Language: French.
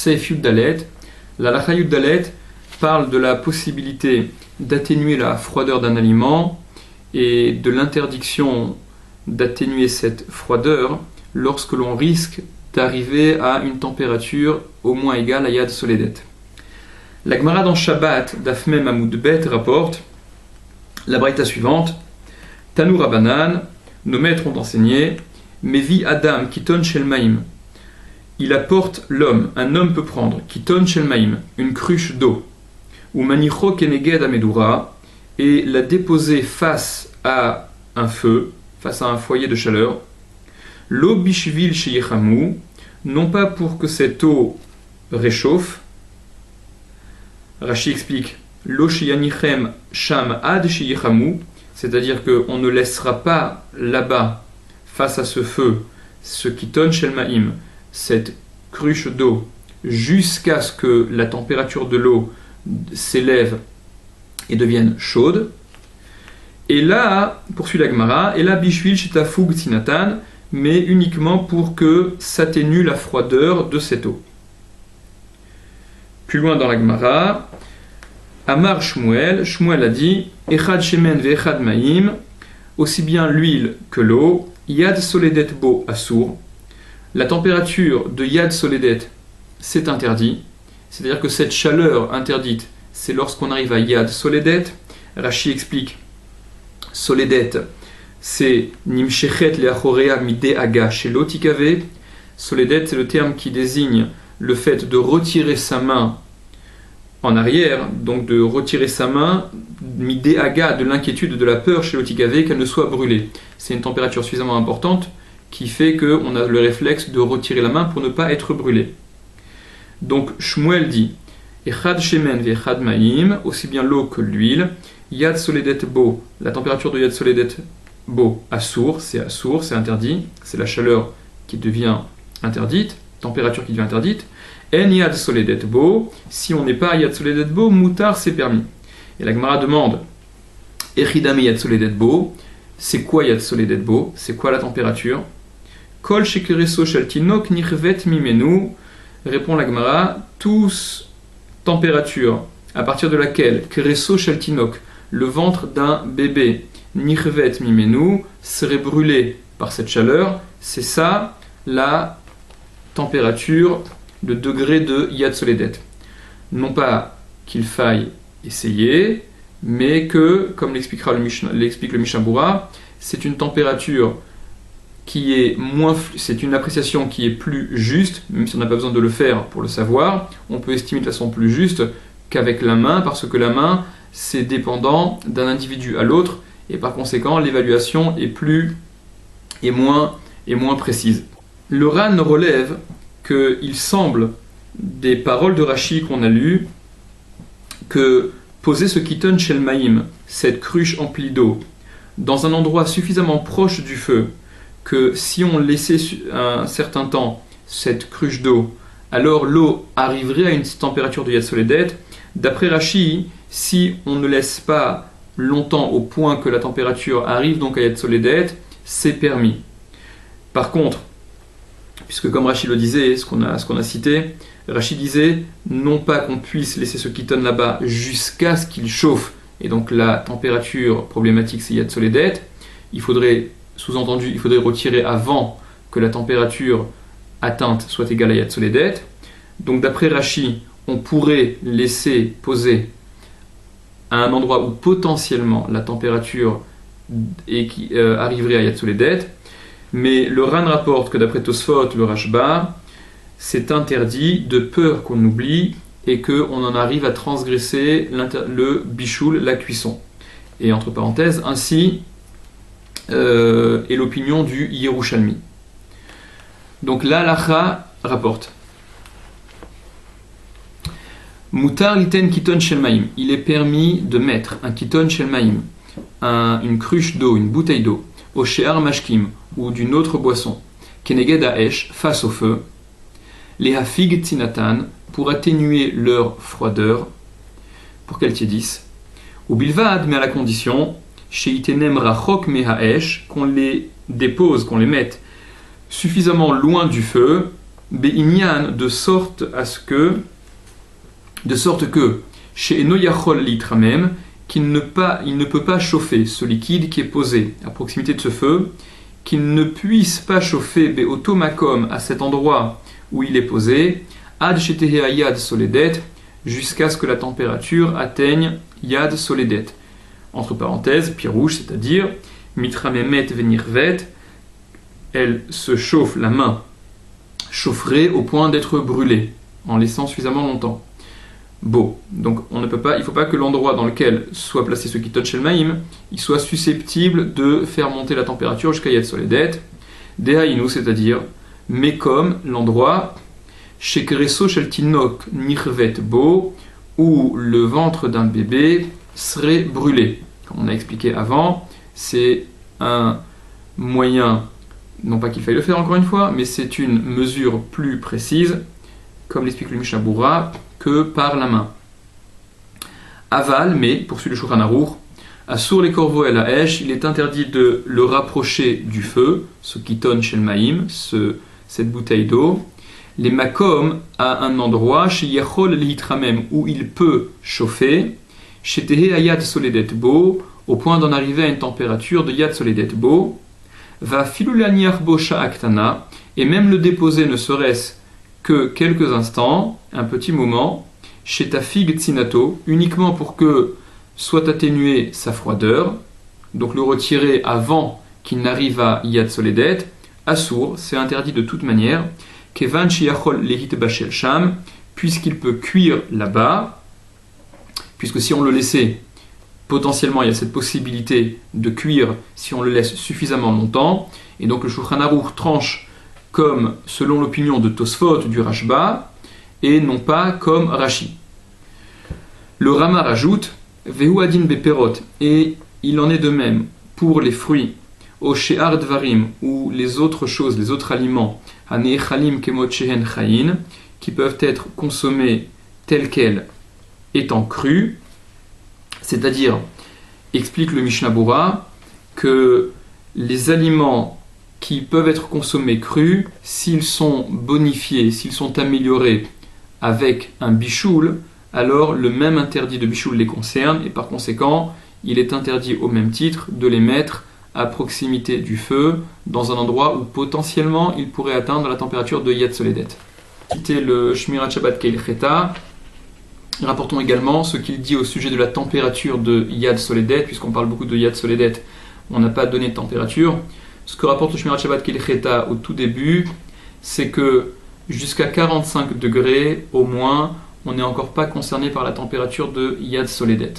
Seif Yuddalet. La Lacha Yuddalet parle de la possibilité d'atténuer la froideur d'un aliment et de l'interdiction d'atténuer cette froideur lorsque l'on risque d'arriver à une température au moins égale à Yad Soledet. La Gemara dans Shabbat, Dafmem Amoud Bet, rapporte la braïta suivante: Tanu Rabanan, nos maîtres ont enseigné, Mevi Adam Kiton Shel Maim. Il apporte l'homme, un homme peut prendre, Kiton Shel Maim, une cruche d'eau, ou Manicho Keneged Amedura, et la déposer face à un feu, face à un foyer de chaleur, Lo Bishvil Sheyechamu, non pas pour que cette eau réchauffe. Rashi explique Lo Sheyanichem Sham Ad Sheyechamu, c'est-à-dire qu'on ne laissera pas là-bas, face à ce feu, ce Kiton Shel Maim, cette cruche d'eau, jusqu'à ce que la température de l'eau s'élève et devienne chaude. Et là, poursuit la Gemara, et là Bishvil Shetafug Tinatan, mais uniquement pour que s'atténue la froideur de cette eau. Plus loin dans la Gemara, Amar Shmuel, Shmuel a dit Echad Shemen ve'echad Maim, aussi bien l'huile que l'eau, Yad Soledet Bo Asur. La température de Yad Soledet, c'est interdit, c'est-à-dire que cette chaleur interdite, c'est lorsqu'on arrive à Yad Soledet. Rashi explique Soledet, c'est Nimshechet leachorea mide aga shelo tikave. Soledet, c'est le terme qui désigne le fait de retirer sa main en arrière, donc de retirer sa main mide aga, de l'inquiétude, de la peur shelo tikave, qu'elle ne soit brûlée. C'est une température suffisamment importante qui fait qu'on a le réflexe de retirer la main pour ne pas être brûlé. Donc Shmuel dit Echad shemen ve'echad ma'im, aussi bien l'eau que l'huile, Yad Soledet Bo, la température de Yad Soledet Bo, Assour, c'est interdit, c'est la chaleur qui devient interdite, température qui devient interdite. En Yad Soledet Bo, si on n'est pas à Yad Soledet Bo, Moutar, c'est permis. Et la Gemara demande Echidami Yad Soledet Bo, c'est quoi Yad Soledet Bo, c'est quoi la température? Kol shekereso shel tinok nirvet mimenu, répond la Gemara, tous température à partir de laquelle kereso shel tinok, le ventre d'un bébé, nirvet mimenu, serait brûlé par cette chaleur, c'est ça la température, le degré de Yad Soledet. Non pas qu'il faille essayer, mais que, comme l'explique le Mishnah Bura, c'est une température qui est moins, c'est une appréciation qui est plus juste, même si on n'a pas besoin de le faire pour le savoir, on peut estimer de façon plus juste qu'avec la main, parce que la main, c'est dépendant d'un individu à l'autre, et par conséquent, l'évaluation est moins précise. Le Ran relève qu'il semble, des paroles de Rashi qu'on a lues, que poser ce Kiton Shel Maim, cette cruche emplie d'eau, dans un endroit suffisamment proche du feu, que si on laissait un certain temps cette cruche d'eau, alors l'eau arriverait à une température de Yad Soledet. D'après Rashi, si on ne laisse pas longtemps au point que la température arrive donc à Yad Soledet, c'est permis. Par contre, puisque comme Rashi le disait, ce qu'on a cité, Rashi disait non pas qu'on puisse laisser ce Kiton là-bas jusqu'à ce qu'il chauffe, et donc la température problématique c'est Yad Soledet, sous-entendu, il faudrait retirer avant que la température atteinte soit égale à Yad Soledet. Donc d'après Rashi, on pourrait laisser poser à un endroit où potentiellement la température arriverait à Yad Soledet, mais le Ran rapporte que d'après Tosfot, le Rashba, c'est interdit de peur qu'on oublie et qu'on en arrive à transgresser le bichoul, la cuisson. Et entre parenthèses, ainsi est l'opinion du Yerushalmi. Donc là, l'Acha rapporte Mutar liten kiton shel maim. Il est permis de mettre un kiton shel maim, une cruche d'eau, une bouteille d'eau, au she'ar mashkim, ou d'une autre boisson, keneged ha'esh, face au feu, les hafig tzinatan, pour atténuer leur froideur, pour qu'elles tiédissent, ou bilvad, mais à la condition, she'itenem rachok me ha'esh, qu'on les dépose, qu'on les mette suffisamment loin du feu, Be'inyan, de sorte que chez Eno Yachol Litramem, il ne peut pas chauffer ce liquide qui est posé à proximité de ce feu, qu'il ne puisse pas chauffer Be'otomakom à cet endroit où il est posé, Ad Shetehe Yad Soledet, jusqu'à ce que la température atteigne Yad Soledet. Entre parenthèses, pirouge, c'est-à-dire Mitramemet Venirvet, elle se chauffe, la main chaufferait au point d'être brûlée, en laissant suffisamment longtemps. Bon, donc il ne faut pas que l'endroit dans lequel soit placé ce kiton shel maïm, il soit susceptible de faire monter la température jusqu'à Yad Soledet, Dehaïnu, c'est-à-dire, mais comme l'endroit chez Kreso shel Tinok Nirvet Bo, où le ventre d'un bébé serait brûlé. Comme on a expliqué avant, c'est un moyen, non pas qu'il faille le faire encore une fois, mais c'est une mesure plus précise, comme l'explique le Mishnah Berurah, que par la main. Aval, mais, poursuit le Shulchan Aruch, Asur les corbeaux et la Hesh, il est interdit de le rapprocher du feu, ce kiton shel maïm, cette bouteille d'eau, les makom à un endroit, chez Yachol Litramem, où il peut chauffer, chez Tehe Ayad Soledet Bo, au point d'en arriver à une température de Yad Soledet Bo, va filulaniach bo sha'aktana, et même le déposer ne serait-ce que quelques instants, un petit moment, chez Tafig Tzinato, uniquement pour que soit atténuée sa froideur, donc le retirer avant qu'il n'arrive à Yad Soledet, Assour, c'est interdit de toute manière, Kevan Shiachol Lehit Bashel Sham, puisqu'il peut cuire là-bas, puisque si on le laissait, potentiellement il y a cette possibilité de cuire si on le laisse suffisamment longtemps, et donc le Shulchan Aruch tranche comme selon l'opinion de Tosfot du Rashba, et non pas comme Rashi. Le Rama rajoute Vehu adin beperot, et il en est de même pour les fruits, au she'ar dvarim, ou les autres choses, les autres aliments, hanechalim kemot shehen chayin, qui peuvent être consommés tels quels étant crus, c'est-à-dire, explique le Mishnah Berurah, que les aliments qui peuvent être consommés crus, s'ils sont bonifiés, s'ils sont améliorés avec un bichoul, alors le même interdit de bichoul les concerne, et par conséquent, il est interdit au même titre de les mettre à proximité du feu, dans un endroit où potentiellement il pourrait atteindre la température de Yad Soledet. C'était le Shmirat Shabbat Keil Cheta. Rapportons également ce qu'il dit au sujet de la température de Yad Soledet, puisqu'on parle beaucoup de Yad Soledet, on n'a pas donné de température. Ce que rapporte le Shmirat Shabbat Keil Cheta au tout début, c'est que jusqu'à 45 degrés au moins, on n'est encore pas concerné par la température de Yad Soledet.